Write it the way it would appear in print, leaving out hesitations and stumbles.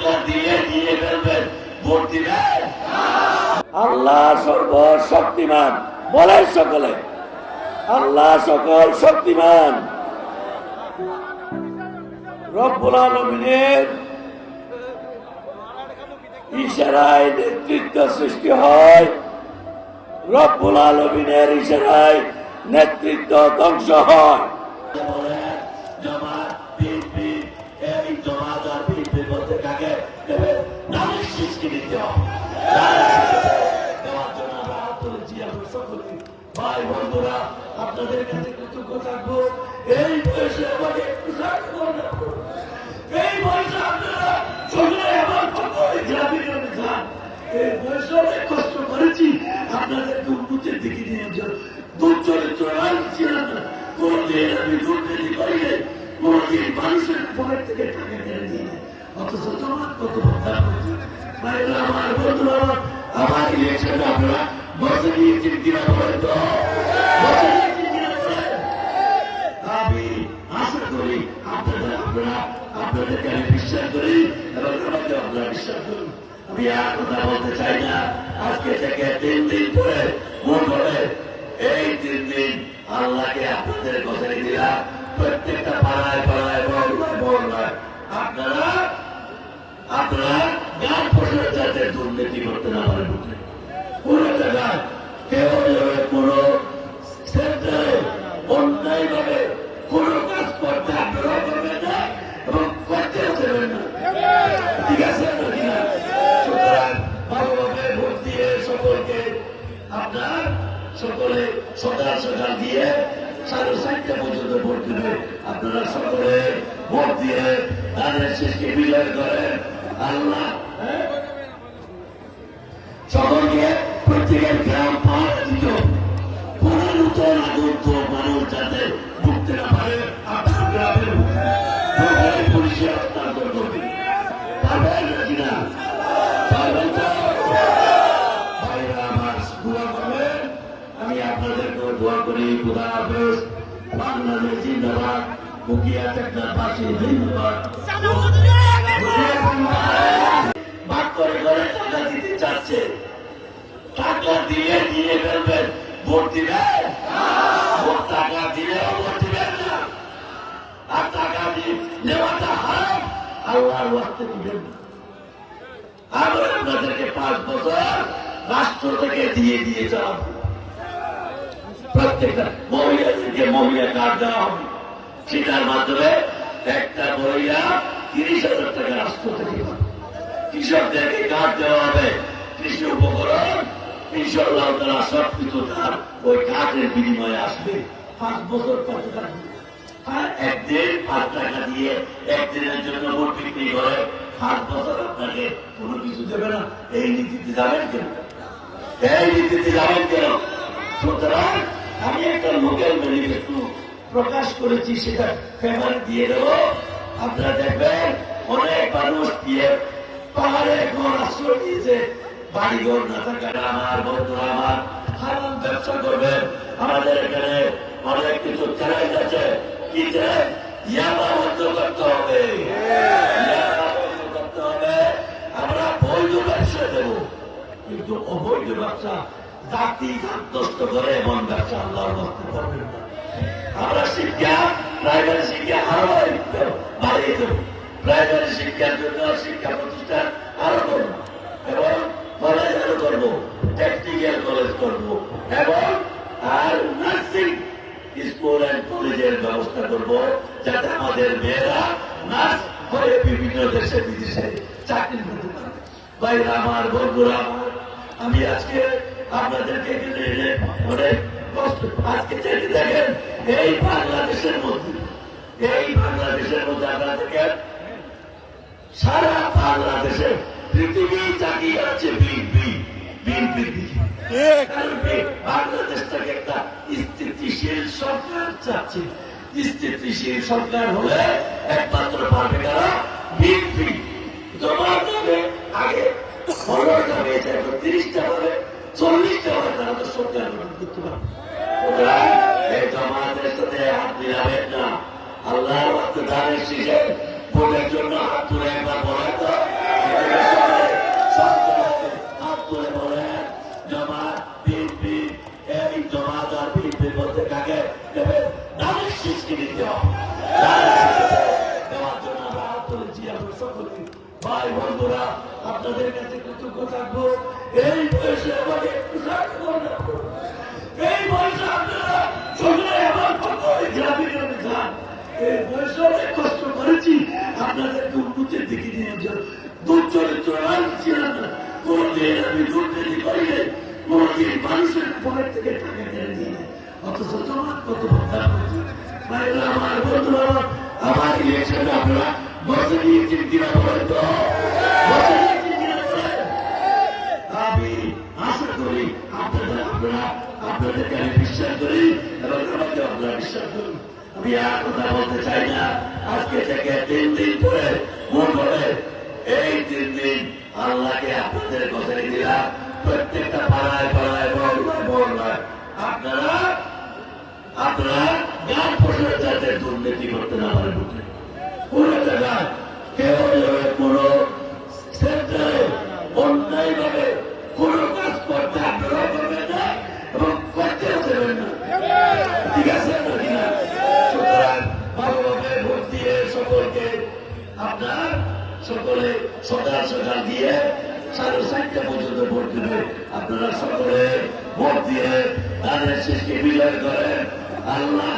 টাকা দিয়ে নিয়ে ফেলবেন, ভোট দিবেন। আল্লাহ সর্বশক্তিমান, বলেন সকলে আল্লাহ সকল শক্তিমান। রব্বুল আলামিনের ইশারায় নেতৃত্ব সৃষ্টি হয়, রব্বুল আলামিনের ইশারায় নেতৃত্ব ধ্বংস হয়। ভাই বন্ধুরা, আপনাদের কাছে কৃতজ্ঞ থাকবো। এই বয়সে আমাকে একটু সাহায্য করবেন। এই বয়সে আপনারা সকলে আমার গ্রামে যান। এই বয়সে অনেক কষ্ট করেছি আপনাদেরকে উন্নতির দিকে নিয়ে যান। দুর্চরিত্র ছিলাম না, কোনদিন আমি দুর্নীতি করি নাই, কোনদিন মানুষের পকেট থেকে টাকা কেড়ে নিয়ে নেই, অথচ তোমার কত ভাবনা করছি। ভাইরা আমার, বন্ধুরা আমার, ইলেকশনে আপনারা বসে দিয়েছেন কিনা বলেন তো? আমি আশা করি আপনাদেরকে আমি বিশ্বাস করি এবং আমাকে আপনারা বিশ্বাস করুন। আমি আর কথা বলতে চাই না। আজকে থেকে 3 দিন পরে ভোট হবে। এই 3 দিন আল্লাহকে আপনাদের কথা দিলাম, প্রত্যেকটা পাড়ায় পাড়ায় বললাম আপনারা গান পোষার যাতে দুর্নীতি করতে না পারে, পুরো জায়গায় কেউ পুরো সেন্টারে অন্যায় ভাবে কোন কাজ করতে আপনারা করবেন না এবং করতেও দেবেন না, ঠিক আছে? সুতরাং ভালোভাবে ভোট দিয়ে সকলকে আপনার সকলে সকাল সকাল দিয়ে 4:30 পর্যন্ত ভোট দেবে। আপনারা সকলে ভোট দিয়ে তাদের শেষকে বিজয় করেন। আল্লাহ সকলকে প্রত্যেকের গ্রাম পাহাড় দিত, কোন নূতন আগত মানুষ যাতে ঢুকতে না পারে আপনার গ্রামের পুলিশে হস্তান্তর করবে। পারবেন নাকি না? পারবেন তো? ভাইরা আমার, দোয়া করবেন। আমি আপনাদেরকেও দোয়া করি। খোদা হাফেজ। বাংলাদেশ জিন্দাবাদ। মুখিয়া টেকনাফাসী জিন্দাবাদ। ভাগ করে করে টাকা দিতে চাচ্ছে, টাকা দিয়ে নিয়ে ফেলবেন, ভোট দিবেন। টাকা দিলেও ভোট দিবেন না, আর টাকা দিয়ে নেওয়াটা হারাম, আল্লাহর ওয়াস্তে দিবেন না। আমি আপনাদেরকে 5 বছর রাষ্ট্র থেকে দিয়ে যাব। প্রত্যেকটা মহিলাদেরকে মহিলা কার্ড দেওয়া হবে, সেটার মাধ্যমে একটা মহিলা 30,000 টাকা রাষ্ট্র থেকে পাবে। কৃষকদেরকে কার্ড দেওয়া হবে, কৃষি উপকরণ, ইনশাআল্লাহ তারা সবকিছু তার ওই কার্ডের বিনিময়ে আসবে। 5 বছর পর থাকবে। আর একদিন 5 টাকা দিয়ে একদিনের জন্য ভোট বিক্রি করে 5 বছর আপনাকে কোনো কিছু দেবে না। এই নীতিতে যাবেন কেন? এই নীতিতে যাবেন কেন? সুতরাং আমি একটা লোকাল ম্যানিফেস্টো প্রকাশ করেছি, সেটা পেপারে দিয়ে দেবো। আপনারা দেখবেন অনেক মানুষ দিয়ে পাহাড়ে এখন আশ্রয় নিয়েছে, বাড়িঘর না থাকার। আমার বন্ধুরা আমার, হারাম ব্যবসা করবেন। আমাদের এখানে অনেক কিছু চ্যালেঞ্জ আছে। কি যে ইয়াবা বন্ধ করতে হবে, ইয়াবা বন্ধ করতে হবে। আমরা বৈধ ব্যবসা দেব, কিন্তু অবৈধ ব্যবসা, জাতি নষ্ট করে এমন ব্যবসা আল্লাহর করতে পারবেন না। আমরা শিক্ষা, প্রাইমারি শিক্ষা আরো বাড়িয়ে দেব। প্রাইমারি শিক্ষার জন্য শিক্ষা প্রতিষ্ঠান আরো করব এবং কলেজ আরো করবো, টেকনিক্যাল কলেজ করবো এবং আর নার্সিং স্কুল অ্যান্ড কলেজের ব্যবস্থা করবো, যাতে আমাদের মেয়েরা নার্স হয়ে বিভিন্ন দেশে বিদেশে চাকরি করতে পারে। ভাইরা আমার, বন্ধুরা আমার, আমি আজকে আপনাদেরকে অনেক কষ্ট, আজকে দেখেন এই বাংলাদেশের মধ্যে আপনারা দেখেন সারা বাংলাদেশে পৃথিবী তাকিয়ে আছে বিএনপির দিকে। বাংলাদেশটাকে একটা স্থিতিশীল সরকার চাচ্ছে। স্থিতিশীল সরকার হলে একমাত্র পারবে কারা? বিএনপি। জমা দেবে আগে 15টা হয়েছে, এখন 30টা হবে, 40টা হবে, তারা তো সরকার গঠন করতে পারবে। এই জমাতের সাথে হাত মিলাবেন না। আল্লাহ ধানের শীষে ভোটের জন্য হাত তুলে একবার বলেন তো। করি। ভাই বন্ধুরা, আপনাদের কাছে কৃতজ্ঞ থাকবো। এই বয়সে আমাকে একটু সাহায্য করবেন। এই বয়সে আপনারা সকলে আমার গ্রামে গ্রামে যান। এই বয়সে অনেক কষ্ট করেছি আপনাদেরকে উন্নতির দিকে নিয়ে যান। দুর্চরিত্র ছিলাম না, কোনদিন আমি দুর্নীতি করিনি, কোনদিন মানুষের পকেট থেকে টাকা কেড়ে নিয়ে, অথচ তোমার কত কথা বলছি। ভাইরা আমার, বন্ধুরা আমার ইলেকশনে আপনারা বসে দিয়েছেন কিনা বলেন তো? বসে দিয়েছেন কিনা বলেন? আমি আশা করি আপনাদেরকে আমি বিশ্বাস করি এবং আমাকে আপনারা বিশ্বাস করুন। আমি আর কথা বলতে চাই না। আজকে থেকে 3 দিন পরে ভোট হবে। এই 3 দিন আল্লাহকে আপনাদের কথাই দিলাম, প্রত্যেকটা পাড়ায় পাড়ায় মহল্লায় আপনারা গান পোষার যাতে দুর্নীতি করতে না পারেন। কোন জায়গায় কেউ কোন সেন্টারে অন্যায় ভাবে কোন কাজ করতে আপনারা করবেন না এবং করতেও দেবেন না। ঠিক আছে নাকি না? সুতরাং ভালোভাবে ভোট দিয়ে সকলকে আপনার সকলে সকাল সকাল দিয়ে 4:30 পর্যন্ত ভোট দেবে। আপনারা সকলে ভোট দিয়ে তাদের শেষকে বিজয় করেন। আল্লাহ